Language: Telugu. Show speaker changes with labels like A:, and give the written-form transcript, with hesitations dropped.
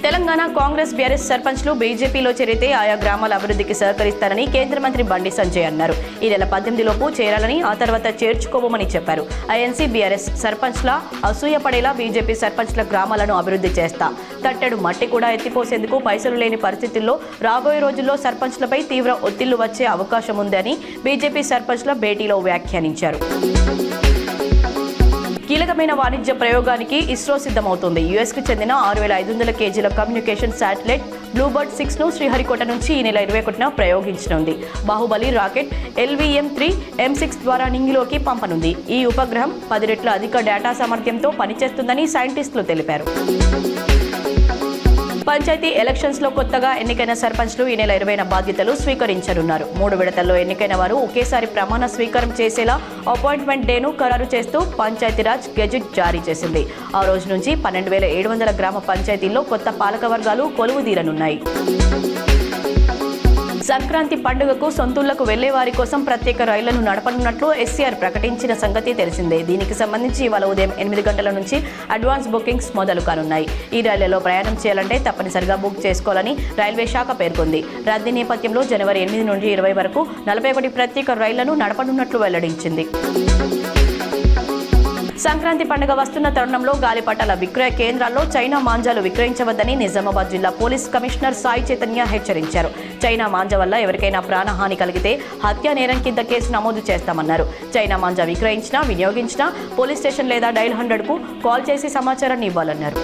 A: తెలంగాణ కాంగ్రెస్ బీఆర్ఎస్ సర్పంచ్లు బీజేపీలో చేరితే ఆయా గ్రామాల అభివృద్ధికి సహకరిస్తారని కేంద్ర మంత్రి బండి సంజయ్ అన్నారు. ఈ నెల 18 లోపు చేరాలని, ఆ తర్వాత చేర్చుకోవమని చెప్పారు. ఐఎన్సీ బీఆర్ఎస్ సర్పంచ్ల అసూయపడేలా బీజేపీ సర్పంచ్ల గ్రామాలను అభివృద్ధి చేస్తా, తట్టెడు మట్టి కూడా ఎత్తిపోసేందుకు పైసలు లేని పరిస్థితుల్లో రాబోయే రోజుల్లో సర్పంచ్లపై తీవ్ర ఒత్తిళ్లు వచ్చే అవకాశం ఉందని బీజేపీ సర్పంచ్ల భేటీలో వ్యాఖ్యానించారు. కీలకమైన వాణిజ్య ప్రయోగానికి ఇస్రో సిద్ధమవుతోంది. యుఎస్కు చెందిన 6500 కేజీల కమ్యూనికేషన్ శాటిలైట్ బ్లూబర్డ్ 6 ను శ్రీహరికోట నుంచి ఈ నెల 21న ప్రయోగించనుంది. బాహుబలి రాకెట్ LVM-3 M6 ద్వారా నింగిలోకి పంపనుంది. ఈ ఉపగ్రహం 10 రెట్ల అధిక డేటా సామర్థ్యంతో పనిచేస్తుందని సైంటిస్టులు తెలిపారు. పంచాయతీ ఎలక్షన్స్ లో కొత్తగా ఎన్నికైన సర్పంచ్లు ఈ నెల 20న బాధ్యతలు స్వీకరించనున్నారు. 3 విడతల్లో ఎన్నికైన వారు ఒకేసారి ప్రమాణ స్వీకారం చేసేలా అపాయింట్మెంట్ డేను ఖరారు చేస్తూ పంచాయతీరాజ్ గెజిట్ జారీ చేసింది. ఆ రోజు నుంచి 12,700 గ్రామ పంచాయతీల్లో కొత్త పాలక వర్గాలు కొలువుదీరనున్నాయి. సంక్రాంతి పండుగకు సొంతూళ్లకు వెళ్లే వారి కోసం ప్రత్యేక రైళ్లను నడపనున్నట్లు ఎస్సీఆర్ ప్రకటించిన సంగతి తెలిసిందే. దీనికి సంబంధించి ఇవాళ ఉదయం 8 గంటల నుంచి అడ్వాన్స్ బుకింగ్స్ మొదలు కానున్నాయి. ఈ రైళ్లలో ప్రయాణం చేయాలంటే తప్పనిసరిగా బుక్ చేసుకోవాలని రైల్వే శాఖ పేర్కొంది. రద్దీ నేపథ్యంలో జనవరి 8 నుండి 20 వరకు 41 ప్రత్యేక రైళ్లను నడపనున్నట్లు వెల్లడించింది. సంక్రాంతి పండుగ వస్తున్న తరుణంలో గాలిపటాల విక్రయ కేంద్రాల్లో చైనా మాంజాలు విక్రయించవద్దని నిజామాబాద్ జిల్లా పోలీస్ కమిషనర్ సాయి చైతన్య హెచ్చరించారు. చైనా మాంజా వల్ల ఎవరికైనా ప్రాణహాని కలిగితే హత్యా నేరం కింద కేసు నమోదు చేస్తామన్నారు. చైనా మాంజా విక్రయించినా, వినియోగించినా పోలీస్ స్టేషన్ లేదా డైల్ 100కు కాల్ చేసి సమాచారాన్ని ఇవ్వాలన్నారు.